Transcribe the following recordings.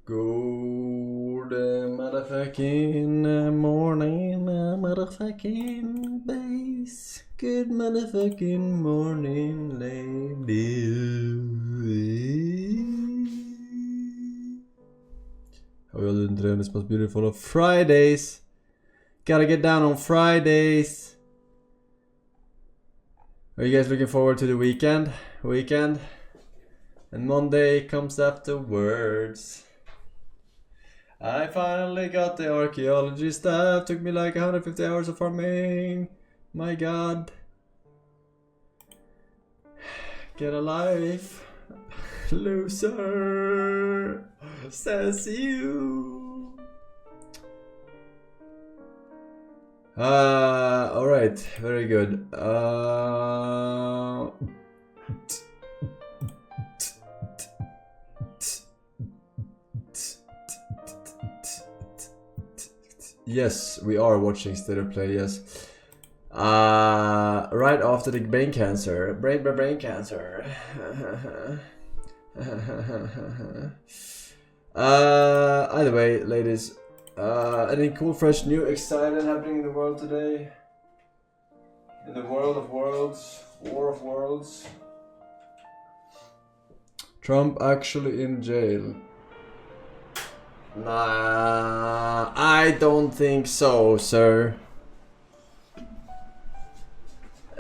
Good motherfucking morning, motherfucking bass. Good motherfucking morning, ladies. How are you doing today on this most beautiful of Fridays? Gotta get down on Fridays. Are you guys looking forward to the weekend? And Monday comes afterwards. I finally got the archaeology stuff. Took me like 150 hours of farming. My god. Get a life. Loser. Says you. Alright. Very good. Yes, we are watching State of Play, yes. Right after the brain cancer. Brain cancer. Either way, ladies. Anything cool, fresh, new, exciting happening in the world today? In the world of worlds. War of worlds. Trump actually in jail. Nah, I don't think so, sir.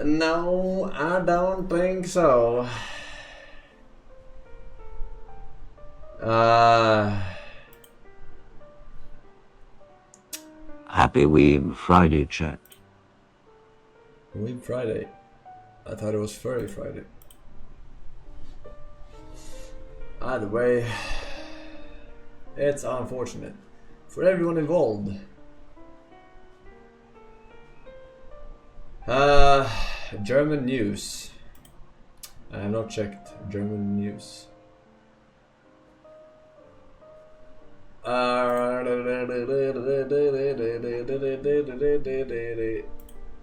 No, I don't think so. Happy Weeb Friday, chat. Weeb Friday? I thought it was Furry Friday. Either way, it's unfortunate for everyone involved. German news. I have not checked German news.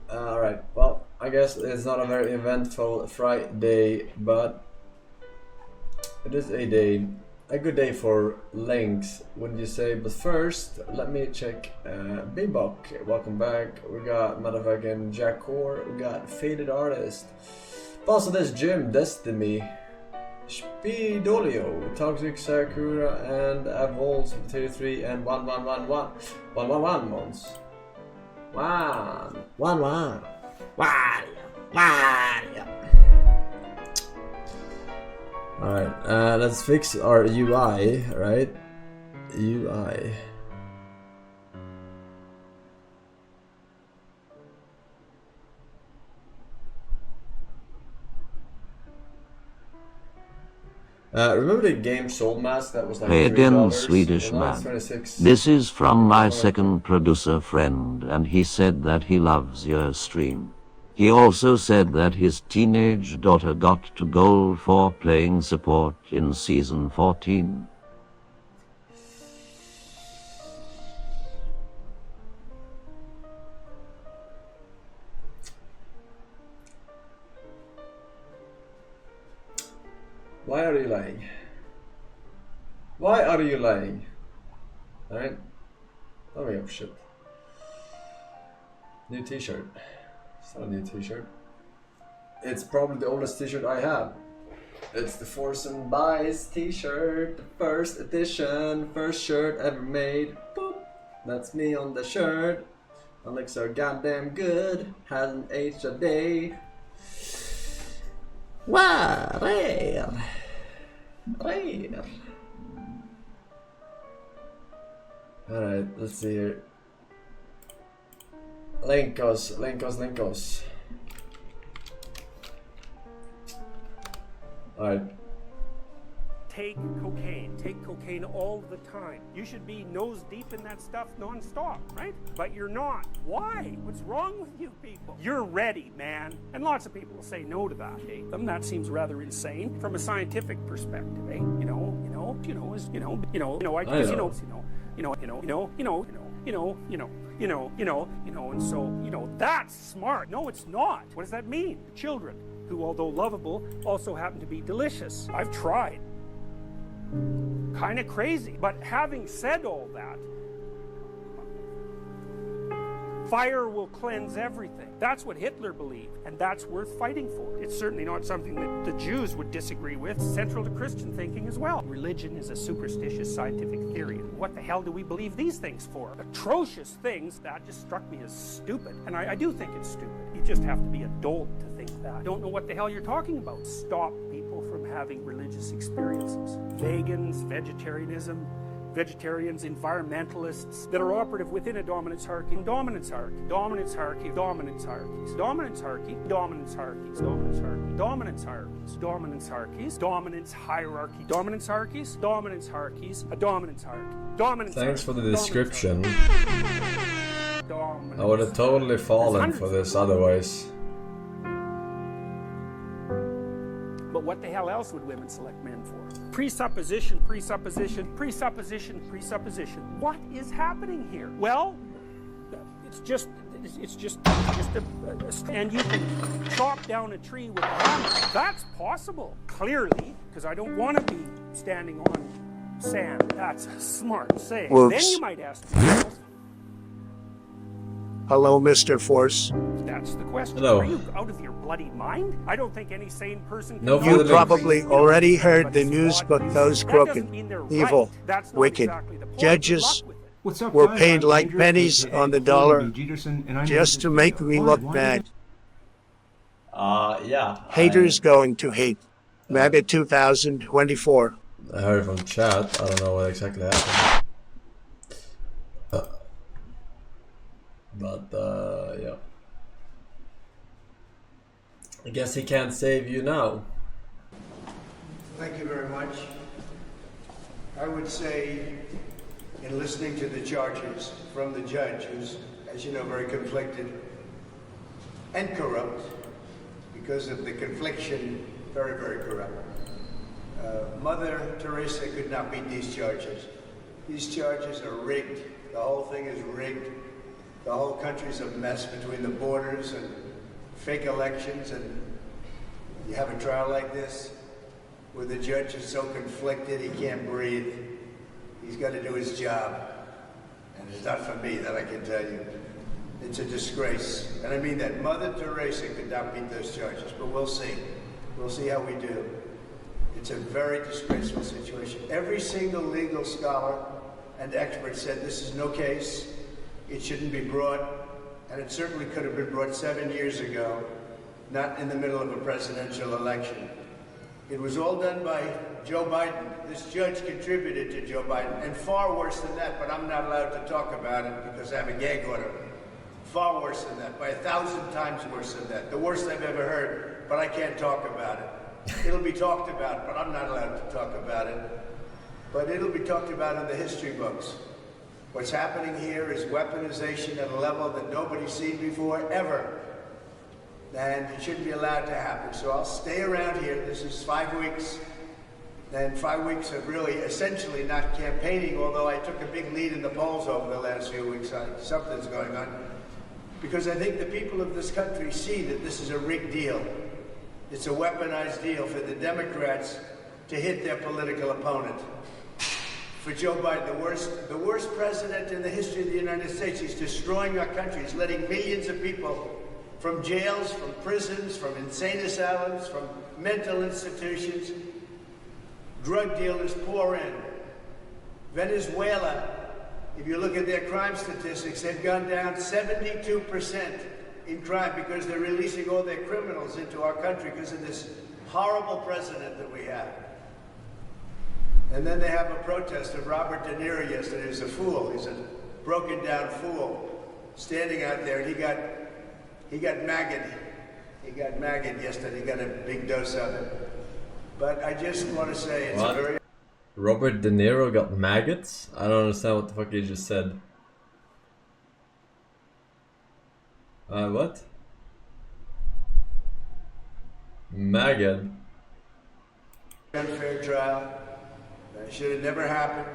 Alright, well, I guess it's not a very eventful Friday, but it is a good day for length, wouldn't you say? But first, let me check Bebop. Welcome back. We got motherfucking Jack Core. We got Faded Artist. Also, there's Jim, Destiny, Speedolio, Toxic Sakura, and Avolt 33 and 111 months. One. Alright, let's fix our UI, right? UI. Remember the game Soul Mask that was like Again, $3? Swedish Well, man. 26. This is from my second producer friend, and he said that he loves your stream. He also said that his teenage daughter got to gold for playing support in season 14. Why are you lying? Why are you lying? Alright? Don't make up shit. New t-shirt. It's not a new t-shirt. It's probably the oldest t-shirt I have. It's the Forsen Buys t-shirt. First edition. First shirt ever made. Boop. That's me on the shirt. I look so goddamn good. Hasn't aged a day. Wow, rare. Alright, let's see here. Linkos. Alright. Take cocaine all the time. You should be nose deep in that stuff non-stop, right? But you're not. Why? What's wrong with you people? You're ready, man. And lots of people will say no to that, eh? That seems rather insane from a scientific perspective, eh? And so, that's smart. No, it's not. What does that mean? Children, who although lovable, also happen to be delicious. I've tried. kind of crazy. But having said all that, fire will cleanse everything. That's what Hitler believed, and that's worth fighting for. It's certainly not something that the Jews would disagree with. It's central to Christian thinking as well. Religion is a superstitious scientific theory. What the hell do we believe these things for? Atrocious things. That just struck me as stupid. And I do think it's stupid. You just have to be a dolt to think that. I don't know what the hell you're talking about. Stop people from having religious experiences. Vegans, vegetarianism, vegetarians, environmentalists that are operative within a dominance hierarchy, dominance hierarchy, dominance hierarchy, dominance hierarchies, dominance hierarchy, dominance hierarchies, dominance hierarchy, dominance hierarchies, dominance hierarchies, dominance hierarchy, dominance hierarchies, dominance hierarchies, a dominance hierarchy, dominance. Thanks for the description. I would have totally fallen for this otherwise. But what the hell else would women select men for? Presupposition, presupposition, presupposition, presupposition. What is happening here? Well, it's just a and you can chop down a tree with a hammer. That's possible, clearly, because I don't want to be standing on sand. That's a smart saying. Whoops. Then you might ask yourself, hello, Mr. Force. that's the question. Hello. Are you out of your bloody mind? I don't think any sane person can No, know for You the that. probably already heard the But news it's book flawed. those That crooked, doesn't mean they're evil, right. That's not wicked exactly the point. judges Good luck with it. What's up, were guys? paid I'm like Andrew, pennies aka on the Colby dollar Jeterson, and I'm just to make me look bad. Yeah. Haters going to hate. MAGA 2024. I heard from chat. I don't know what exactly happened. But yeah. I guess he can't save you now. Thank you very much. I would say, in listening to the charges from the judge, who's, as you know, very conflicted and corrupt, because of the confliction, very, very corrupt. Mother Teresa could not beat these charges. These charges are rigged. The whole thing is rigged. The whole country's a mess between the borders and fake elections, and you have a trial like this where the judge is so conflicted he can't breathe. He's got to do his job. And it's not for me, that I can tell you. It's a disgrace. And I mean that. Mother Teresa could not beat those charges, but we'll see. We'll see how we do. It's a very disgraceful situation. Every single legal scholar and expert said this is no case. It shouldn't be brought, and it certainly could have been brought 7 years ago, not in the middle of a presidential election. It was all done by Joe Biden. This judge contributed to Joe Biden, and far worse than that, but I'm not allowed to talk about it because I have a gag order. Far worse than that, by 1,000 times worse than that. The worst I've ever heard, but I can't talk about it. It'll be talked about, but I'm not allowed to talk about it. But it'll be talked about in the history books. What's happening here is weaponization at a level that nobody's seen before, ever. And it shouldn't be allowed to happen. So I'll stay around here. This is 5 weeks. And 5 weeks of really essentially not campaigning, although I took a big lead in the polls over the last few weeks. Something's going on. Because I think the people of this country see that this is a rigged deal. It's a weaponized deal for the Democrats to hit their political opponent. For Joe Biden, the worst president in the history of the United States. He's destroying our country. He's letting millions of people from jails, from prisons, from insane asylums, from mental institutions, drug dealers pour in. Venezuela, if you look at their crime statistics, they've gone down 72% in crime because they're releasing all their criminals into our country because of this horrible president that we have. And then they have a protest of Robert De Niro yesterday. He's a fool. He's a broken down fool standing out there. And he got maggot. He got maggot yesterday. He got a big dose of it. But I just want to say it's What? a very... Robert De Niro got maggots? I don't understand what the fuck you just said. What? Maggot? unfair trial. It should have never happened.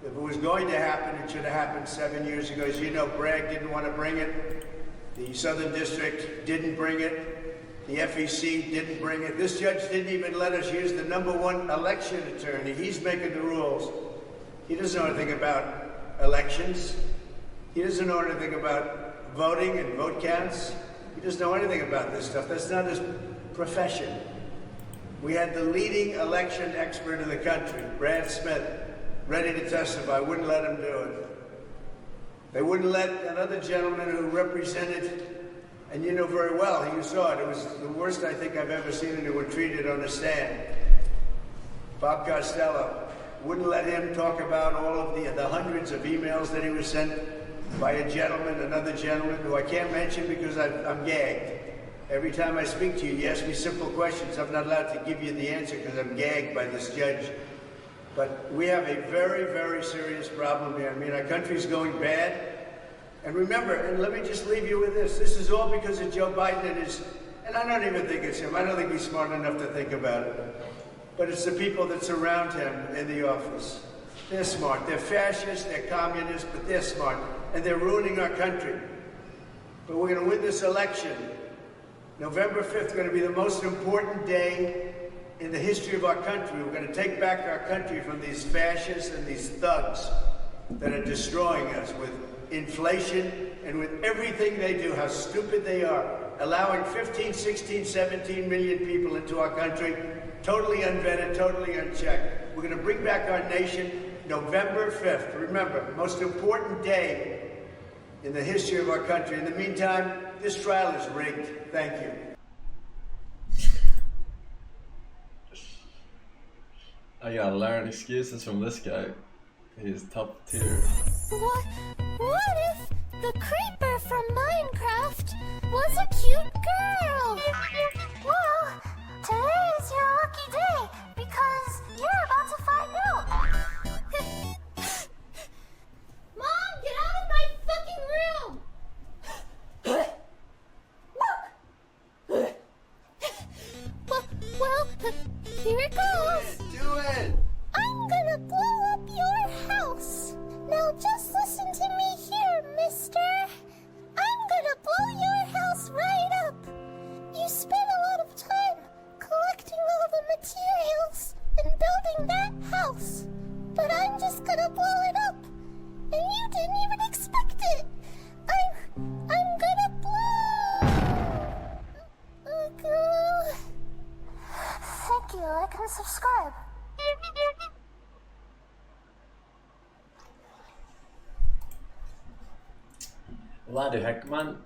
If it was going to happen, it should have happened 7 years ago. As you know, Bragg didn't want to bring it. The Southern District didn't bring it. The FEC didn't bring it. This judge didn't even let us use the #1 election attorney. He's making the rules. He doesn't know anything about elections. He doesn't know anything about voting and vote counts. He doesn't know anything about this stuff. That's not his profession. We had the leading election expert in the country, Brad Smith, ready to testify. Wouldn't let him do it. They wouldn't let another gentleman who represented, and you know very well, you saw it. It was the worst I think I've ever seen anyone treated on the stand. Bob Costello, wouldn't let him talk about all of the hundreds of emails that he was sent by a gentleman, another gentleman, who I can't mention because I'm gagged. Every time I speak to you, you ask me simple questions. I'm not allowed to give you the answer because I'm gagged by this judge. But we have a very, very serious problem here. I mean, our country's going bad. And remember, and let me just leave you with this. This is all because of Joe Biden and I don't even think it's him. I don't think he's smart enough to think about it. But it's the people that surround him in the office. They're smart. They're fascists, they're communists, but they're smart. And they're ruining our country. But we're going to win this election. November 5th is going to be the most important day in the history of our country. We're going to take back our country from these fascists and these thugs that are destroying us with inflation and with everything they do, how stupid they are, allowing 15, 16, 17 million people into our country, totally unvetted, totally unchecked. We're going to bring back our nation November 5th. Remember, most important day in the history of our country. In the meantime, this trial is rigged. Thank you. I gotta learn excuses from this guy. He's top tier. What if the creeper from Minecraft was a cute girl? Well, today is your lucky day because you're about to find out. Mom, get out of my fucking room! Well, here it goes. Do it! I'm gonna blow up your house. Now just listen to me here, mister. I'm gonna blow your house right up. You spent a lot of time collecting all the materials and building that house. But I'm just gonna blow it up. And you didn't even expect it. I'm gonna blow. Thank you, like and subscribe. Larry Heckman.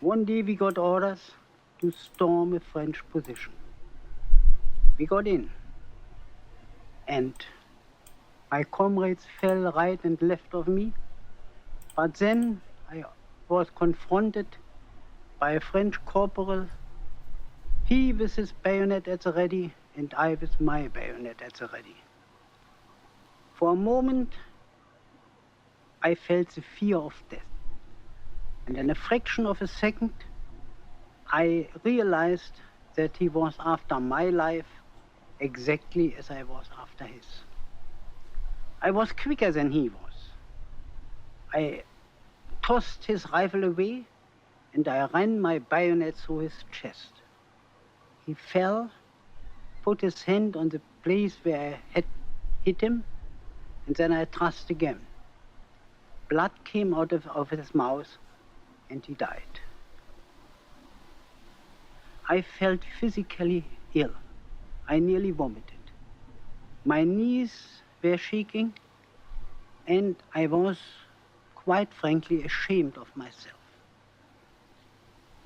One day we got orders to storm a French position. We got in, and my comrades fell right and left of me. But then I was confronted by a French corporal, he with his bayonet at the ready, and I with my bayonet at the ready. For a moment, I felt the fear of death. And in a fraction of a second, I realized that he was after my life exactly as I was after his. I was quicker than he was. I tossed his rifle away and I ran my bayonet through his chest. He fell, put his hand on the place where I had hit him, and then I thrust again. Blood came out of his mouth and he died. I felt physically ill. I nearly vomited. My knees were shaking and I was quite frankly ashamed of myself.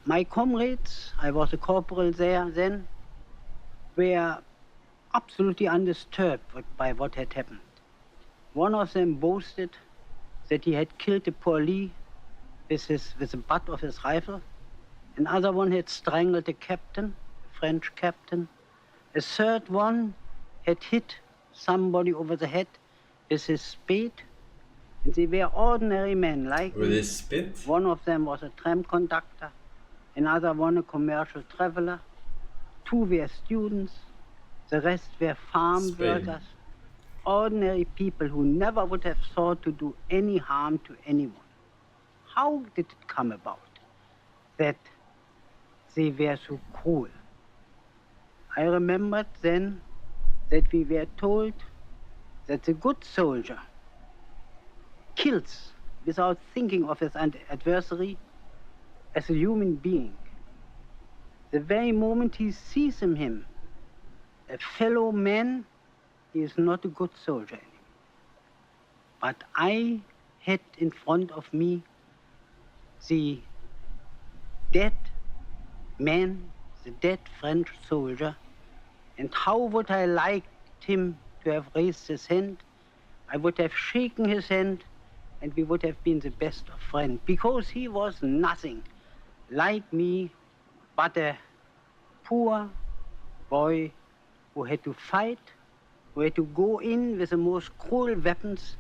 My comrades, I was a corporal there then, were absolutely undisturbed by what had happened. One of them boasted that he had killed a Paulie with the butt of his rifle. Another one had strangled a captain, a French captain. A third one had hit somebody over the head with his spade. And they were ordinary men like With me. his spit? One of them was a tram conductor, another one a commercial traveler. Two were students, the rest were farm Spain. workers. Ordinary people who never would have thought to do any harm to anyone. How did it come about that they were so cruel? I remembered then that we were told that the good soldier kills without thinking of his adversary as a human being. The very moment he sees in him a fellow man, he is not a good soldier anymore. But I had in front of me the dead man, the dead French soldier, and how would I like him to have raised his hand? I would have shaken his hand, and we would have been the best of friends, because he was nothing like me but a poor boy who had to fight, who had to go in with the most cruel weapons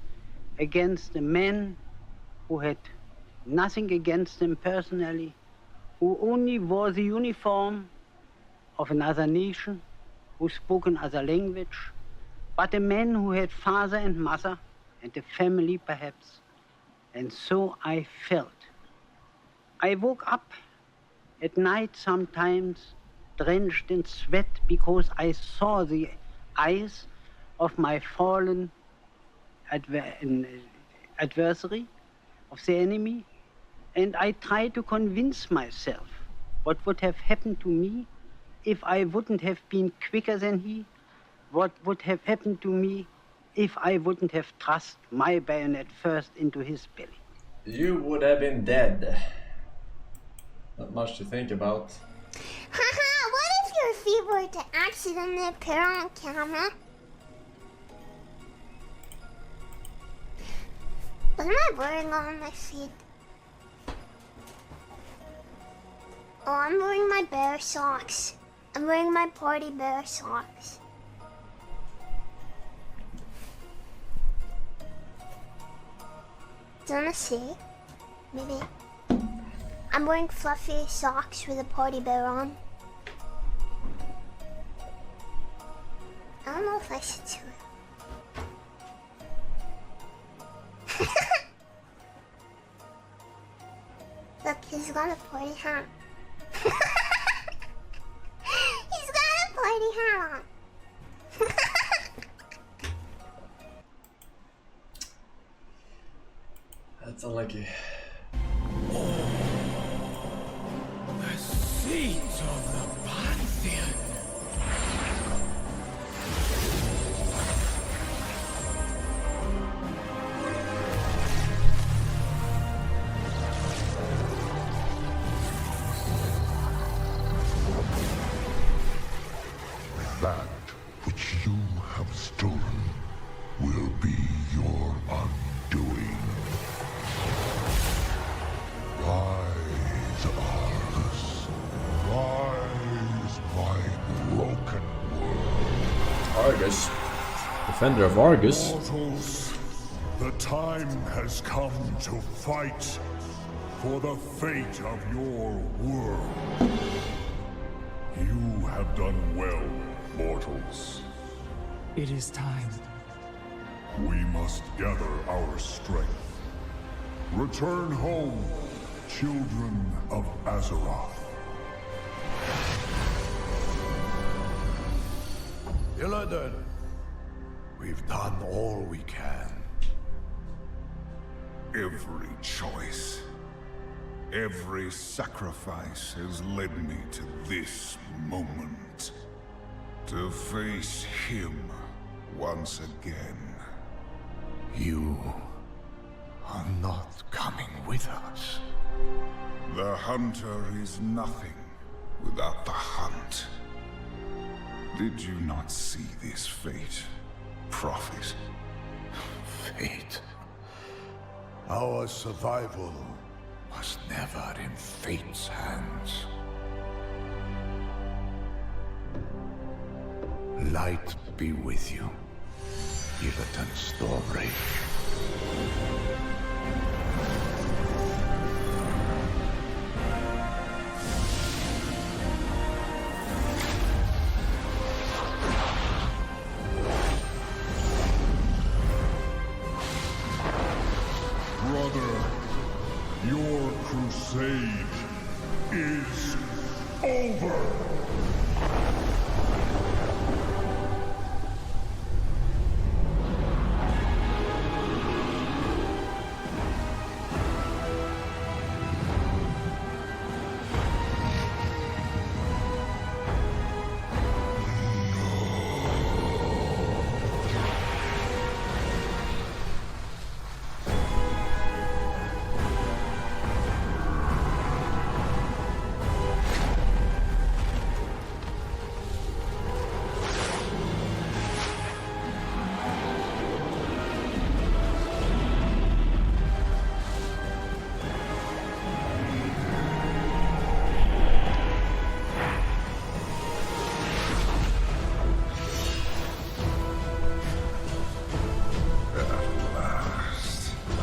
against a man who had nothing against him personally, who only wore the uniform of another nation, who spoke another language, but a man who had father and mother and a family perhaps. And so I felt. I woke up at night sometimes drenched in sweat because I saw the eyes of my fallen adversary, of the enemy, and I tried to convince myself what would have happened to me if I wouldn't have been quicker than he, what would have happened to me if I wouldn't have thrust my bayonet first into his belly. You would have been dead. Not much to think about. Haha, what if your feet were to accidentally appear on camera? What am I wearing on my feet? Oh, I'm wearing my bear socks. I'm wearing my party bear socks. Do you wanna see? Maybe. I'm wearing fluffy socks with a party bear on. I don't know if I should do it. Look, he's got a party hat. He's got a party hat on. That's unlucky. The seeds of the Pantheon. That which you have stolen will be your undoing. Rise, Argus. Rise, my broken world. Argus. Defender of Argus. Mortals, the time has come to fight for the fate of your world. You have done well, mortals. It is time. We must gather our strength. Return home, children of Azeroth. Illidan, we've done all we can. Every choice, every sacrifice has led me to this moment. To face him once again. You are not coming with us. The hunter is nothing without the hunt. Did you not see this fate, prophet? Fate. Our survival was never in fate's hands. Light be with you, Illidan Stormrage. Brother, your crusade is over!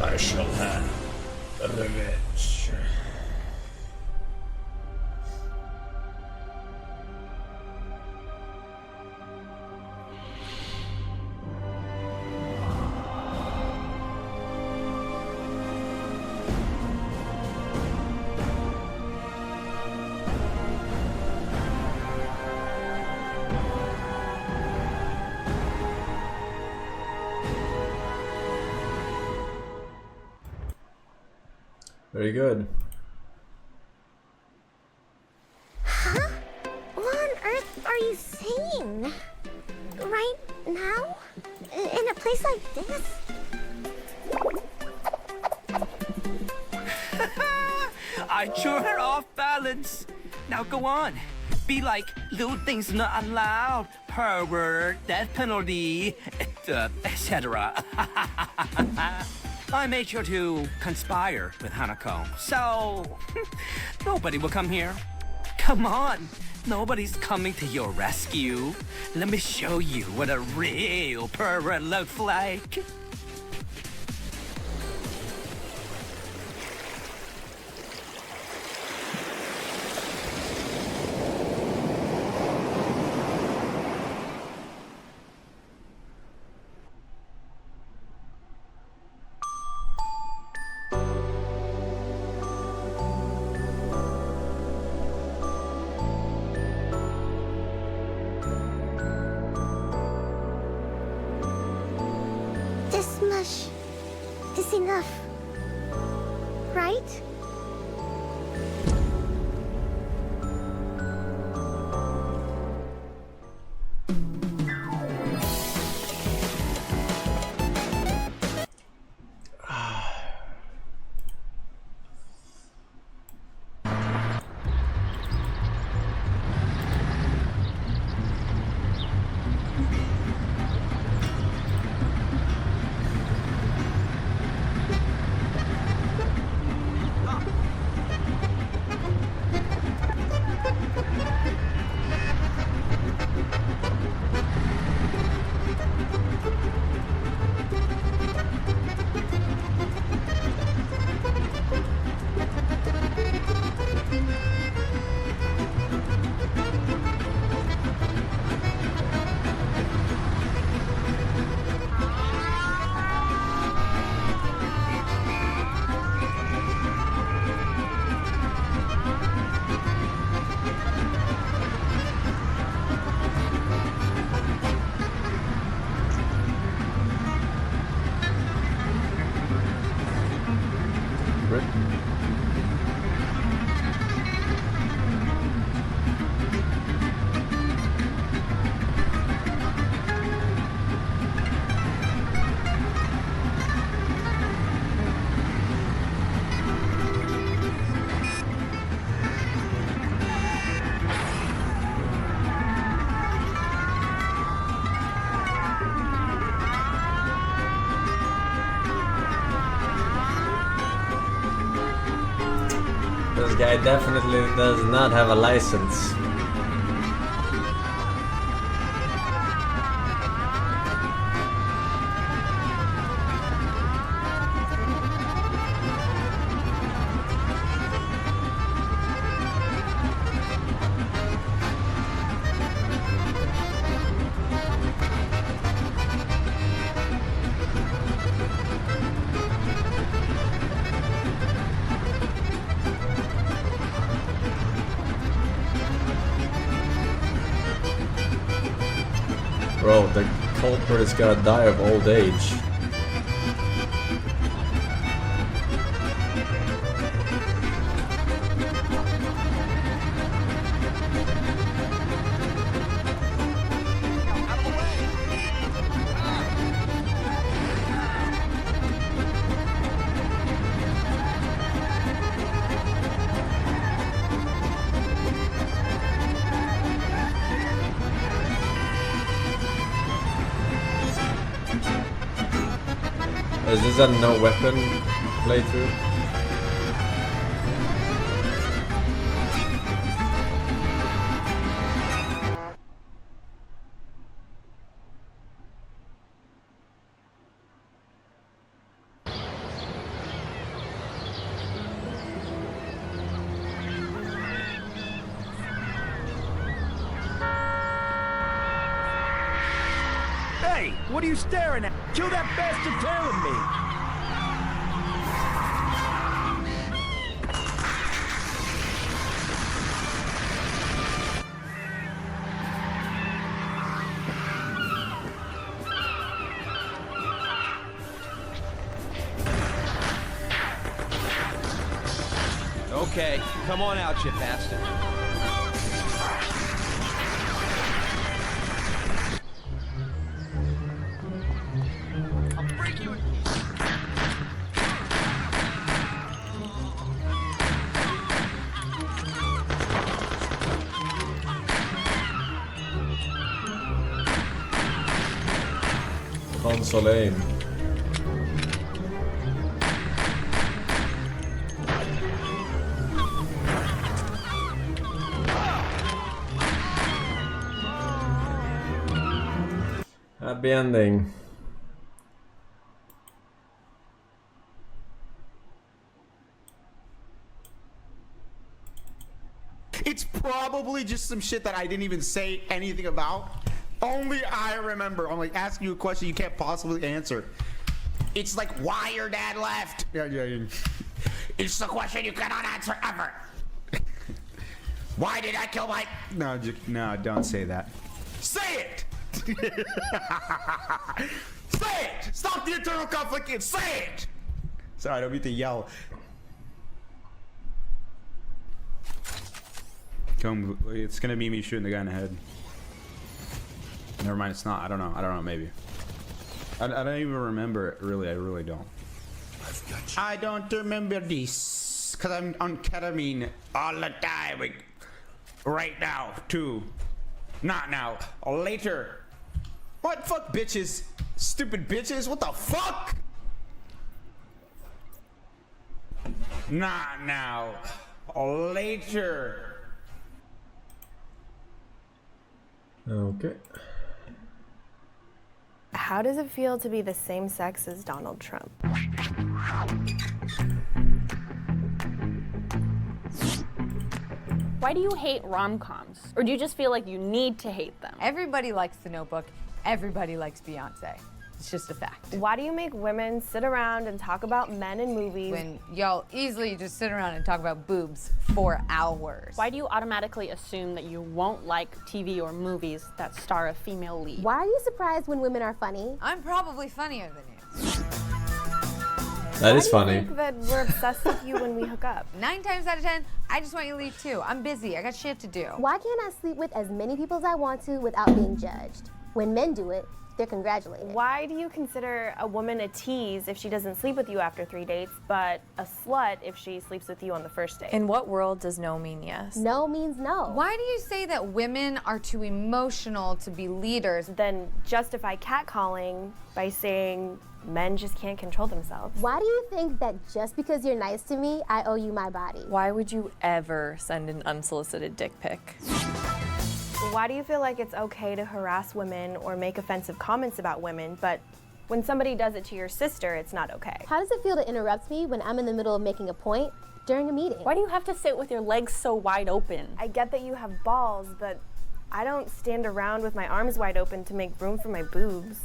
I shall have revenge. Very good. Huh? What on earth are you saying? Right now? In a place like this? I sure are off balance. Now go on. Be like, little things not allowed, pervert, death penalty, etc. I made sure to conspire with Hanako, so nobody will come here. Come on, nobody's coming to your rescue. Let me show you what a real pervert looks like. This much is enough, right? This guy definitely does not have a license. Bro, the culprit is gonna die of old age. Is this a no weapon playthrough? Hey, what are you staring at? Kill that bastard tailing me! Okay, come on out, you bastard. Console aim. Happy ending. It's probably just some shit that I didn't even say anything about. Only I remember. I'm like asking you a question you can't possibly answer. It's like why your dad left. Yeah. It's the question you cannot answer ever. Why did I kill my... No, don't say that. Say it! Say it! Stop the internal conflict and say it! Sorry, I don't mean to yell. Come, it's gonna be me shooting the guy in the head. Never mind, it's not. I don't know, maybe. I don't even remember it, really. I really don't. I've got you. I don't remember this, because I'm on ketamine all the time. Right now, too. Not now. Later. What? Fuck bitches. Stupid bitches. What the fuck? Not now. Later. Okay. How does it feel to be the same sex as Donald Trump? Why do you hate rom-coms? Or do you just feel like you need to hate them? Everybody likes The Notebook. Everybody likes Beyonce. It's just a fact. Why do you make women sit around and talk about men in movies? When y'all easily just sit around and talk about boobs for hours. Why do you automatically assume that you won't like TV or movies that star a female lead? Why are you surprised when women are funny? I'm probably funnier than you. That is funny. Why do you think that we're obsessed with you when we hook up? 9 times out of 10, I just want you to leave too. I'm busy. I got shit to do. Why can't I sleep with as many people as I want to without being judged? When men do it, they're congratulated. Why do you consider a woman a tease if she doesn't sleep with you after 3 dates, but a slut if she sleeps with you on the first date? In what world does no mean yes? No means no. Why do you say that women are too emotional to be leaders? Then justify catcalling by saying men just can't control themselves. Why do you think that just because you're nice to me, I owe you my body? Why would you ever send an unsolicited dick pic? Why do you feel like it's okay to harass women or make offensive comments about women, but when somebody does it to your sister, it's not okay? How does it feel to interrupt me when I'm in the middle of making a point during a meeting? Why do you have to sit with your legs so wide open? I get that you have balls, but I don't stand around with my arms wide open to make room for my boobs.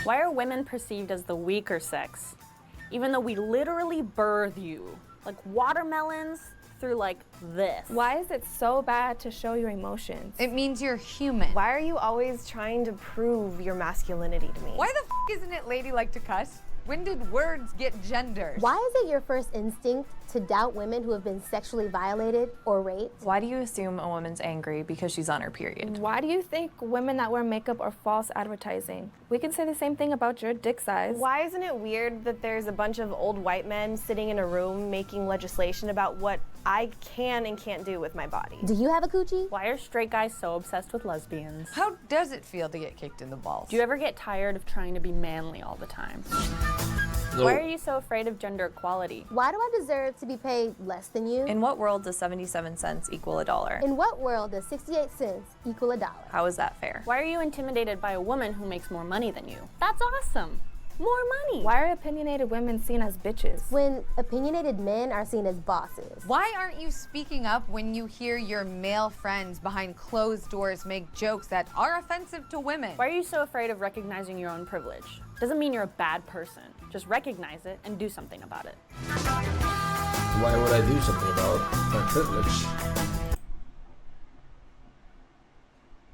Why are women perceived as the weaker sex, even though we literally birth you? Like watermelons through like this. Why is it so bad to show your emotions? It means you're human. Why are you always trying to prove your masculinity to me? Why the f isn't it ladylike to cuss? When did words get gendered? Why is it your first instinct to doubt women who have been sexually violated or raped? Why do you assume a woman's angry because she's on her period? Why do you think women that wear makeup are false advertising? We can say the same thing about your dick size. Why isn't it weird that there's a bunch of old white men sitting in a room making legislation about what I can and can't do with my body? Do you have a coochie? Why are straight guys so obsessed with lesbians? How does it feel to get kicked in the balls? Do you ever get tired of trying to be manly all the time? No. Why are you so afraid of gender equality? Why do I deserve to be paid less than you? In what world does 77 cents equal $1? In what world does 68 cents equal $1? How is that fair? Why are you intimidated by a woman who makes more money than you? That's awesome. More money. Why are opinionated women seen as bitches? When opinionated men are seen as bosses. Why aren't you speaking up when you hear your male friends behind closed doors make jokes that are offensive to women? Why are you so afraid of recognizing your own privilege? Doesn't mean you're a bad person. Just recognize it and do something about it. Why would I do something about my privilege?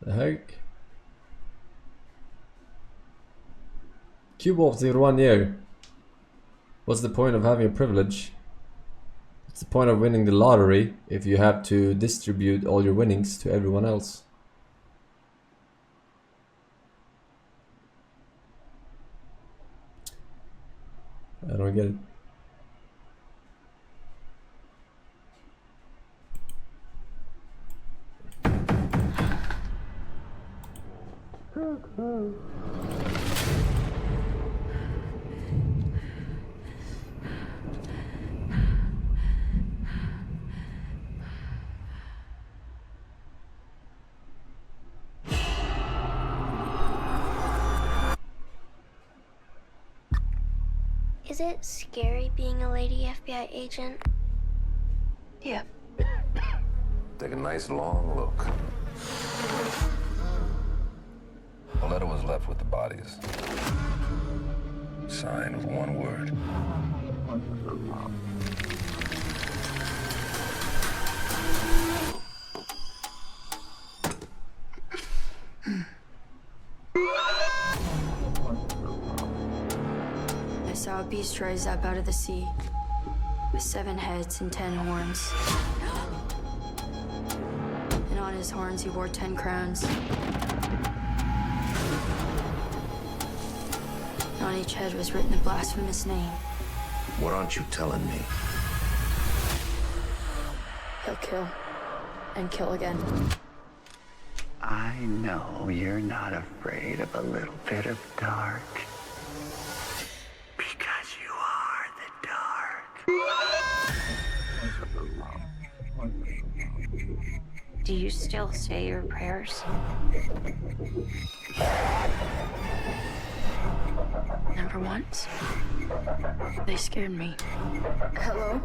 The heck? Cube off in 1 year. What's the point of having a privilege? What's the point of winning the lottery if you have to distribute all your winnings to everyone else? I don't get it. Is it scary being a lady FBI agent? Yeah. Take a nice long look. Pauletta was left with the bodies. Signed with one word. I saw a beast rise up out of the sea with 7 heads and 10 horns. And on his horns he wore 10 crowns. And on each head was written a blasphemous name. What aren't you telling me? He'll kill and kill again. I know you're not afraid of a little bit of dark. Because you are the dark. Do you still say your prayers? Never once. They scared me. Hello?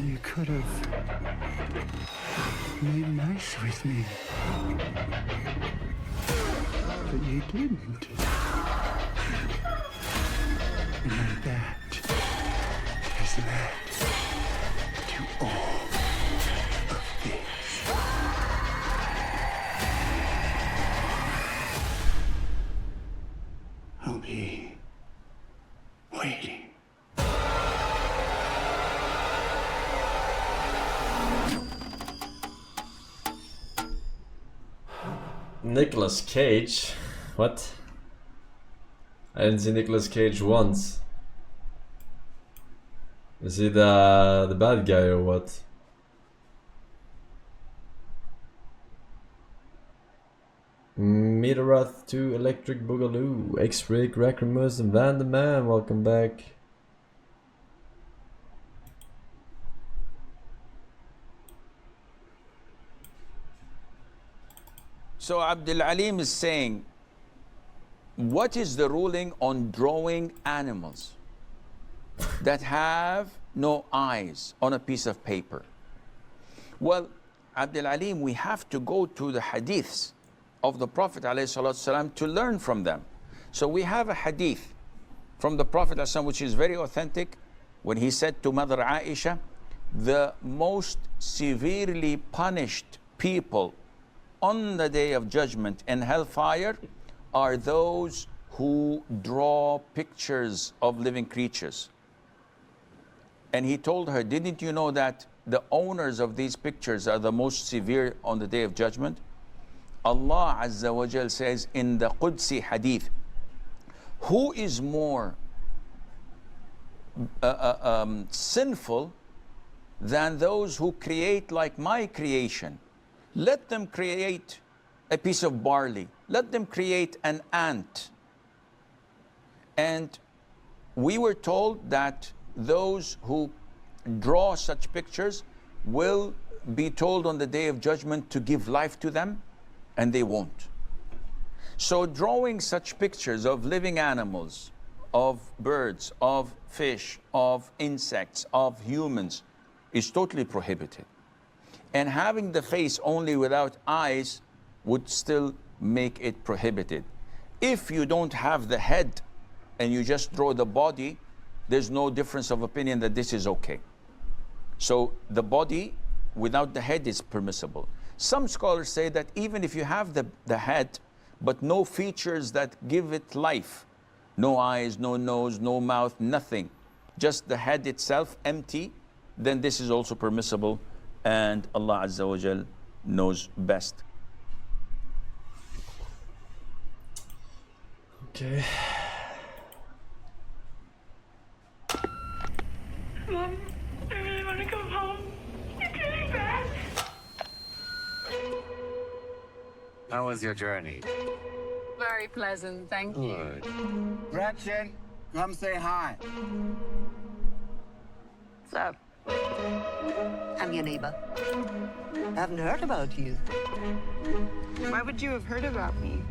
You could have made nice with me. But you didn't. And that has led to all of this. I'll be waiting. Nicolas Cage? What? I didn't see Nicolas Cage once. Is he the bad guy or what? Meteoroth 2, Electric Boogaloo, X-Ray, Crackermus, and Van the Man, welcome back. So Abdul Alim is saying, what is the ruling on drawing animals that have no eyes on a piece of paper? Well, Abdul Alim, we have to go to the hadiths of the Prophet ﷺ to learn from them. So we have a hadith from the Prophet ﷺ which is very authentic, when he said to Mother Aisha, the most severely punished people on the day of judgment in hellfire are those who draw pictures of living creatures. And he told her, didn't you know that the owners of these pictures are the most severe on the day of judgment? Allah Azza wa Jal says in the Qudsi hadith, who is more sinful than those who create like my creation? Let them create a piece of barley. Let them create an ant. And we were told that those who draw such pictures will be told on the day of judgment to give life to them, and they won't. So drawing such pictures of living animals, of birds, of fish, of insects, of humans is totally prohibited. And having the face only without eyes would still make it prohibited. If you don't have the head and you just draw the body, there's no difference of opinion that this is okay. So the body without the head is permissible. Some scholars say that even if you have the head, but no features that give it life, no eyes, no nose, no mouth, nothing, just the head itself empty, then this is also permissible, and Allah Azza wa Jal knows best. Okay. Mom, I really want to go home. It's really bad. How was your journey? Very pleasant, thank you. Good. Gretchen, come say hi. What's up? I'm your neighbor. Haven't heard about you. Why would you have heard about me?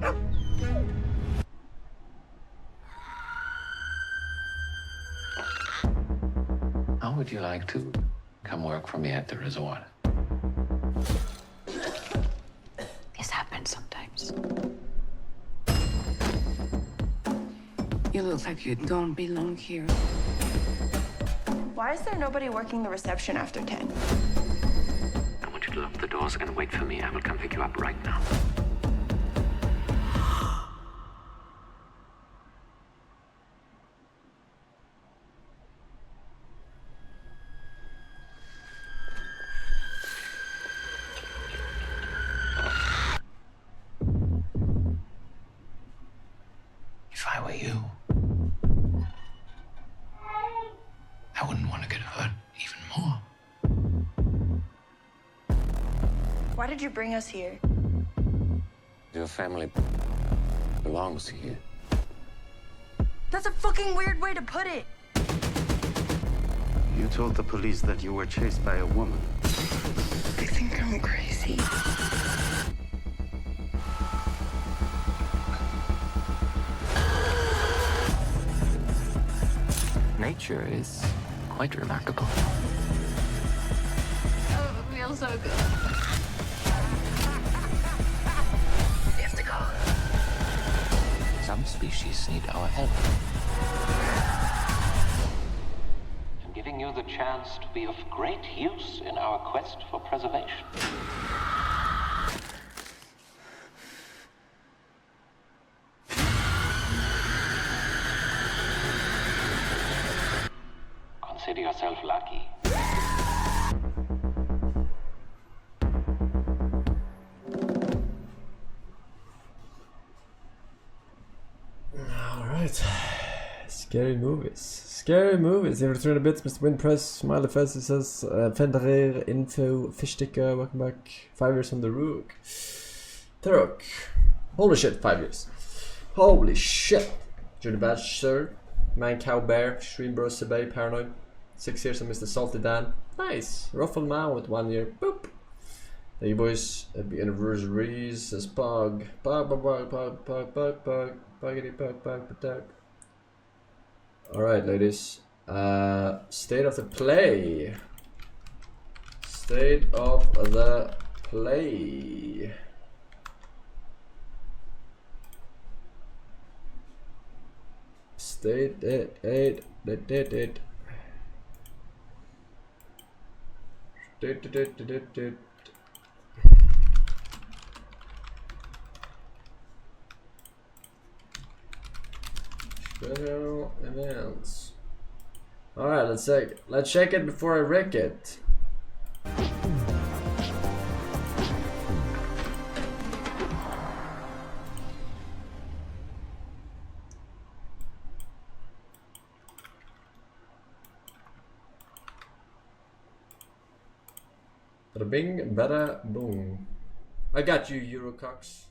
How would you like to come work for me at the resort? This happens sometimes. You look like you don't belong here. Why is there nobody working the reception after 10? I want you to lock the doors and wait for me. I will come pick you up right now. If I were you, I wouldn't want to get hurt even more. Why did you bring us here? Your family belongs here. That's a fucking weird way to put it. You told the police that you were chased by a woman. They think I'm crazy. Nature is quite remarkable. Oh, it feels so good. We have to go. Some species need our help. I'm giving you the chance to be of great use in our quest for preservation. Consider yourself lucky. Scary movies. Scary movies. In return a bit, Mr. Windpress, smiley face, it says, Fenderer, info, fish sticker, welcome back. 5 years on the rook. Turok. Holy shit, 5 years. Holy shit. Johnny Badge, sir. Man, Cow, Bear, Stream Bro, Sebay, Paranoid. 6 years on Mr. Salty Dan. Nice. Ruffle Man with 1 year. Boop. Thank you, boys. Happy anniversaries. Says Pug. Pug. Puggity pug, pug, pug. Alright, ladies. State of the play. State of the play. State it. Special events. Alright, let's check it before I wreck it. Bada bing, bada boom. I got you, Eurocox.